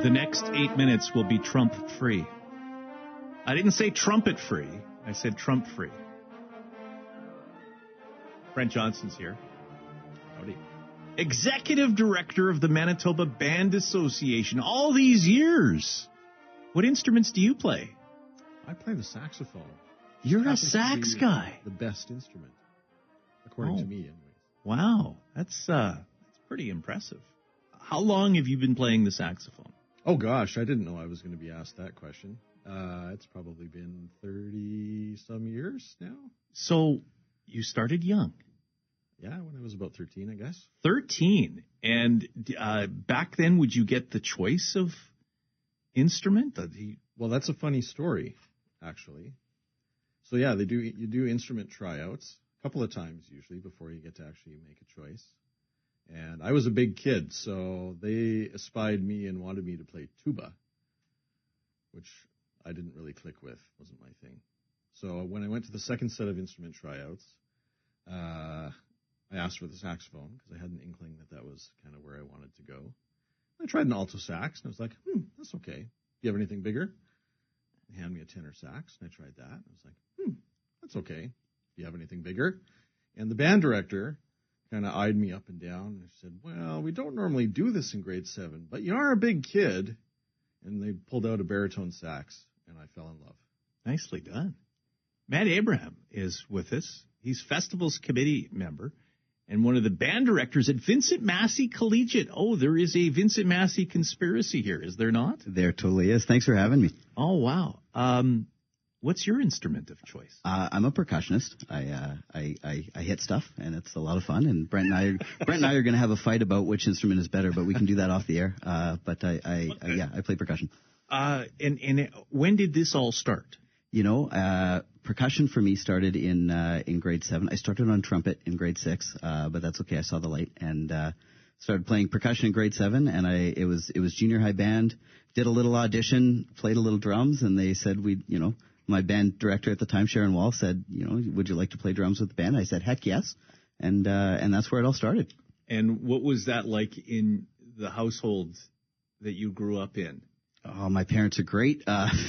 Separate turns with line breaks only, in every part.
The next 8 minutes will be Trump-free. I didn't say trumpet-free. I said Trump-free. Brent Johnson's here. Howdy. Executive Director of the Manitoba Band Association. All these years. What instruments do you play?
I play the saxophone.
You're a sax guy.
The best instrument, according to me, anyways.
Wow, that's pretty impressive. How long have you been playing the saxophone?
Oh gosh, I didn't know I was going to be asked that question. It's probably been 30-some years now.
So you started young.
Yeah, when I was about 13, I guess.
13. And back then, would you get the choice of instrument?
Well, that's a funny story, actually. So yeah, you do instrument tryouts a couple of times usually before you get to actually make a choice. And I was a big kid, so they espied me and wanted me to play tuba, which I didn't really click with, wasn't my thing. So when I went to the second set of instrument tryouts, I asked for the saxophone because I had an inkling that was kind of where I wanted to go. I tried an alto sax, and I was like, that's okay. Do you have anything bigger? They hand me a tenor sax, and I tried that. And I was like, that's okay. Do you have anything bigger? And the band director kind of eyed me up and down, and said, well, we don't normally do this in grade 7, but you are a big kid. And they pulled out a baritone sax, and I fell in love.
Nicely done. Matt Abraham is with us. He's Festivals Committee member and one of the band directors at Vincent Massey Collegiate. Oh, there is a Vincent Massey conspiracy here, is there not?
There totally is. Thanks for having me.
Oh, wow. What's your instrument of choice?
I'm a percussionist. I hit stuff, and it's a lot of fun. And Brent and I are going to have a fight about which instrument is better, but we can do that off the air. But I play percussion.
And when did this all start?
You know, percussion for me started in grade 7. I started on trumpet in grade 6, but that's okay. I saw the light and started playing percussion in grade 7. And it was junior high band. Did a little audition, played a little drums, and they said my band director at the time, Sharon Wall, said, would you like to play drums with the band? I said, heck yes. And that's where it all started.
And what was that like in the household that you grew up in?
Oh, my parents are great,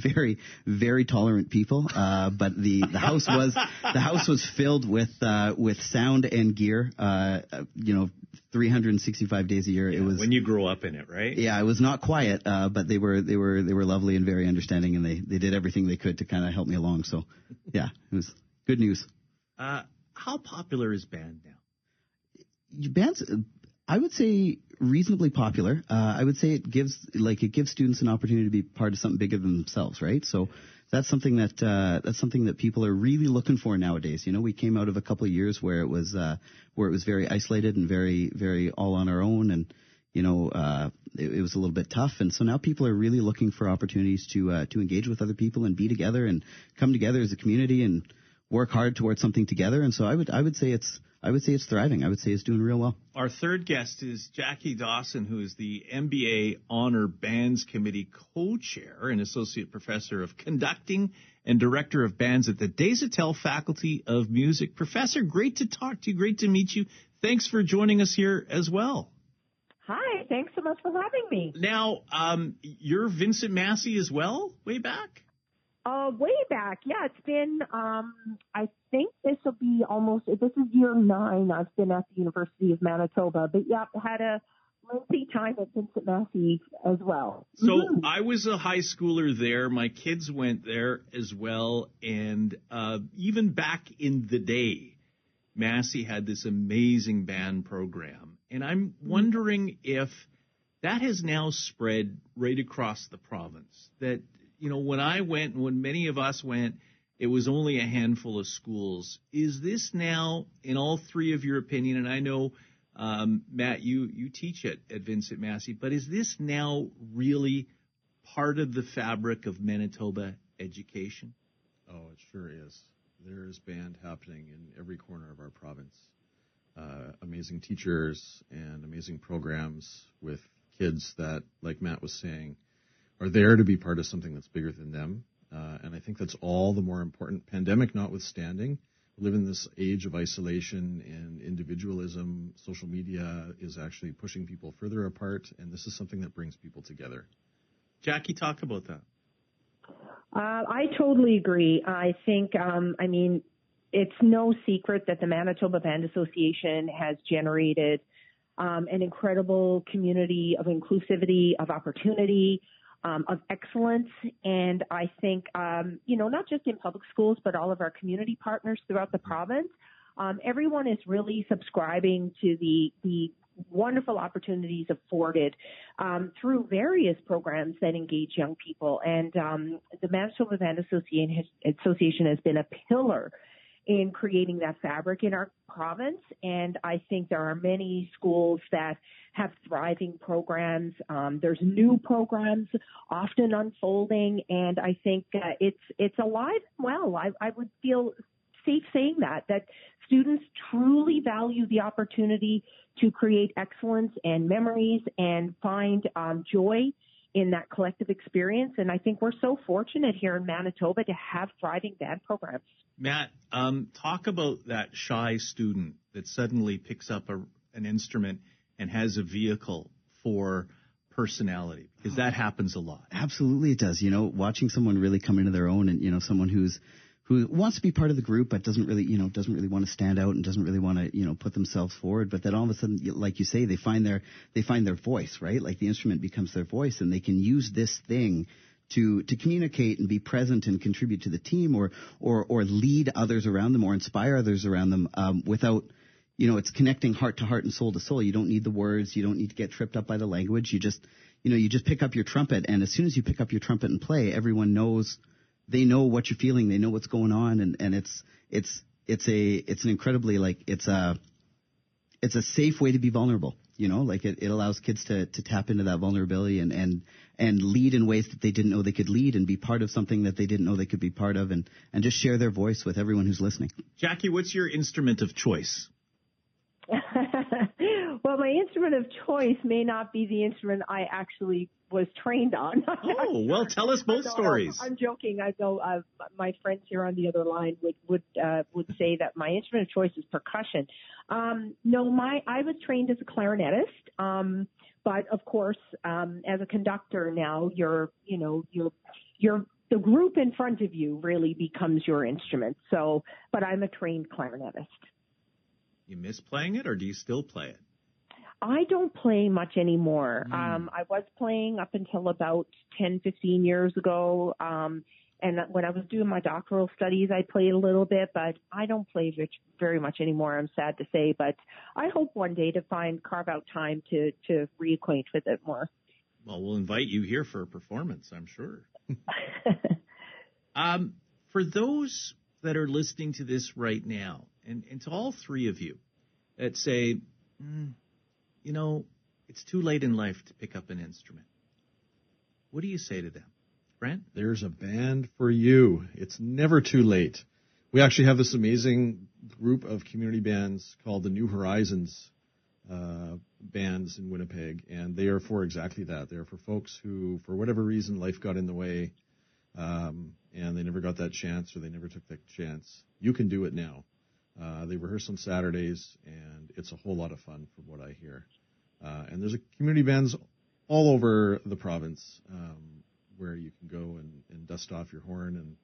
very, very tolerant people. But the house was filled with sound and gear. 365 days a year.
Yeah,
it was
when you grew up in it, right?
Yeah, it was not quiet, but they were lovely and very understanding, and they did everything they could to kind of help me along. So, yeah, it was good news.
How popular is band now?
Bands, I would say reasonably popular. I would say it gives students an opportunity to be part of something bigger than themselves, right? So that's something that people are really looking for nowadays. We came out of a couple of years where it was very isolated and very, very all on our own, and it was a little bit tough. And so now people are really looking for opportunities to engage with other people and be together and come together as a community and work hard towards something together. And so I would say it's thriving. I would say it's doing real well.
Our third guest is Jacquie Dawson, who is the MBA Honor Bands Committee co-chair and associate professor of conducting and director of bands at the Desautels Faculty of Music. Professor, great to talk to you. Great to meet you. Thanks for joining us here as well.
Hi, thanks so much for having me.
Now, you're Vincent Massey as well, way back?
Way back, yeah. It's been, I think this is year 9. I've been at the University of Manitoba. But, yeah, had a lengthy time at Vincent Massey as well.
So I was a high schooler there. My kids went there as well. And even back in the day, Massey had this amazing band program. And I'm wondering if that has now spread right across the province, that when I went, and when many of us went, it was only a handful of schools. Is this now, in all three of your opinion, and I know, Matt, you teach at Vincent Massey, but is this now really part of the fabric of Manitoba education?
Oh, it sure is. There is band happening in every corner of our province. Amazing teachers and amazing programs with kids that, like Matt was saying, are there to be part of something that's bigger than them. And I think that's all the more important, pandemic notwithstanding. We live in this age of isolation and individualism. Social media is actually pushing people further apart, and this is something that brings people together.
Jacquie, talk about that.
I totally agree. I think, it's no secret that the Manitoba Band Association has generated an incredible community of inclusivity, of opportunity, of excellence. And I think, not just in public schools, but all of our community partners throughout the province, everyone is really subscribing to the wonderful opportunities afforded through various programs that engage young people. And the Manitoba Band Association has been a pillar in creating that fabric in our province. And I think there are many schools that have thriving programs. There's new programs often unfolding. And I think it's alive and well. I would feel safe saying that students truly value the opportunity to create excellence and memories and find joy in that collective experience. And I think we're so fortunate here in Manitoba to have thriving band programs.
Matt, talk about that shy student that suddenly picks up an instrument and has a vehicle for personality, because that happens a lot.
Absolutely it does. Watching someone really come into their own, and, someone who wants to be part of the group but doesn't really want to stand out and doesn't really want to, put themselves forward. But then all of a sudden, like you say, they find their voice, right? Like the instrument becomes their voice, and they can use this thing to communicate and be present and contribute to the team or lead others around them or inspire others around them without, it's connecting heart to heart and soul to soul. You don't need the words. You don't need to get tripped up by the language. You just pick up your trumpet, and as soon as you pick up your trumpet and play, everyone knows. They know what you're feeling. They know what's going on, and it's an incredibly it's a safe way to be vulnerable. It allows kids to tap into that vulnerability and lead in ways that they didn't know they could lead, and be part of something that they didn't know they could be part of, and just share their voice with everyone who's listening.
Jacquie, what's your instrument of choice?
Well, my instrument of choice may not be the instrument I actually was trained on.
Oh, well, tell us both stories.
I'm joking. I know my friends here on the other line would say that my instrument of choice is percussion. I was trained as a clarinetist, but of course, as a conductor now, the group in front of you really becomes your instrument. So, but I'm a trained clarinetist.
You miss playing it, or do you still play it?
I don't play much anymore. I was playing up until about 10, 15 years ago. And when I was doing my doctoral studies, I played a little bit, but I don't play very much anymore, I'm sad to say. But I hope one day to carve out time to reacquaint with it more.
Well, we'll invite you here for a performance, I'm sure. For those that are listening to this right now, and to all three of you that say, it's too late in life to pick up an instrument, what do you say to them? Brent?
There's a band for you. It's never too late. We actually have this amazing group of community bands called the New Horizons bands in Winnipeg, and they are for exactly that. They're for folks who, for whatever reason, life got in the way, and they never got that chance, or they never took that chance. You can do it now. They rehearse on Saturdays, and it's a whole lot of fun from what I hear. And there's community bands all over the province where you can go and dust off your horn and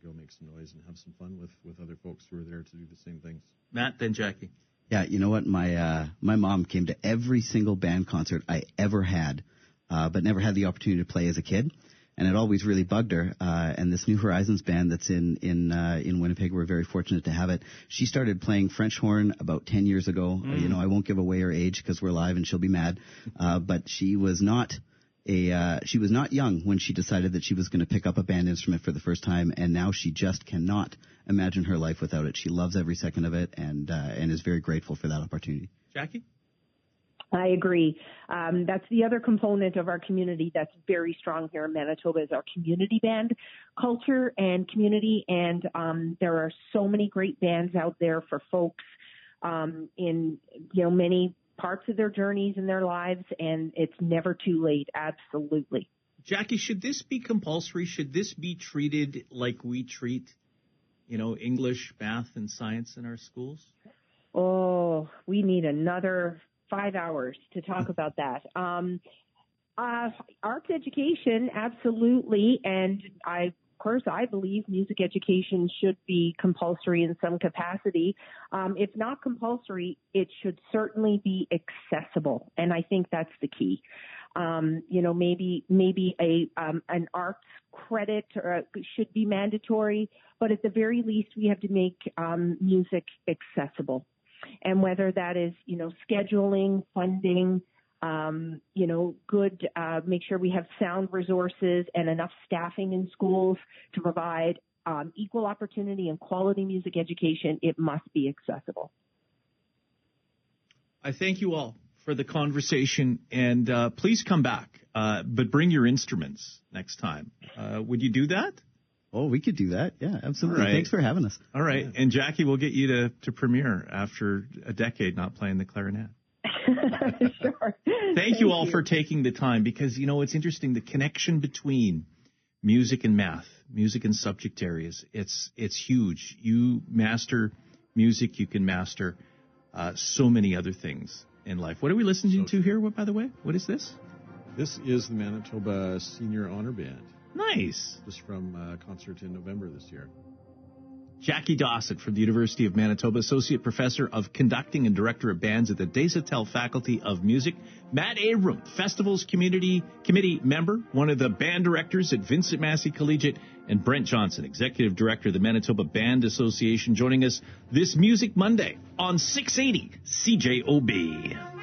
go make some noise and have some fun with other folks who are there to do the same things.
Matt, then Jacquie.
Yeah, you know what? My mom came to every single band concert I ever had, but never had the opportunity to play as a kid. And it always really bugged her. And this New Horizons band that's in Winnipeg, we're very fortunate to have it. She started playing French horn about 10 years ago. I won't give away her age because we're live and she'll be mad. But she was not young when she decided that she was going to pick up a band instrument for the first time. And now she just cannot imagine her life without it. She loves every second of it and is very grateful for that opportunity.
Jacquie?
I agree. That's the other component of our community that's very strong here in Manitoba is our community band culture and community. And there are so many great bands out there for folks in many parts of their journeys in their lives, and it's never too late. Absolutely.
Jacquie, should this be compulsory? Should this be treated like we treat, English, math, and science in our schools? Oh,
we need another 5 hours to talk about that. Arts education, absolutely, and I believe music education should be compulsory in some capacity. If not compulsory, it should certainly be accessible, and I think that's the key. Maybe an arts credit should be mandatory, but at the very least, we have to make music accessible, and whether that is scheduling, funding. Make sure we have sound resources and enough staffing in schools to provide equal opportunity and quality music education. It must be accessible.
I thank you all for the conversation, and please come back, but bring your instruments next time. Would you do that?
Oh, we could do that. Yeah, absolutely.
Right.
Thanks for having us.
All right. Yeah. And Jackie, we'll get you to premiere after a decade not playing the clarinet.
Sure.
Thank you all for taking the time, because, it's interesting, the connection between music and math, music and subject areas, it's huge. You master music, you can master so many other things in life. What are we listening to here, by the way? What is this?
This is the Manitoba Senior Honor Band.
Nice.
Just from a concert in November this year.
Jacquie Dawson from the University of Manitoba, Associate Professor of Conducting and Director of Bands at the Desautels Faculty of Music. Matt Abram, Festivals Committee member, one of the band directors at Vincent Massey Collegiate, and Brent Johnson, Executive Director of the Manitoba Band Association, joining us this Music Monday on 680 CJOB.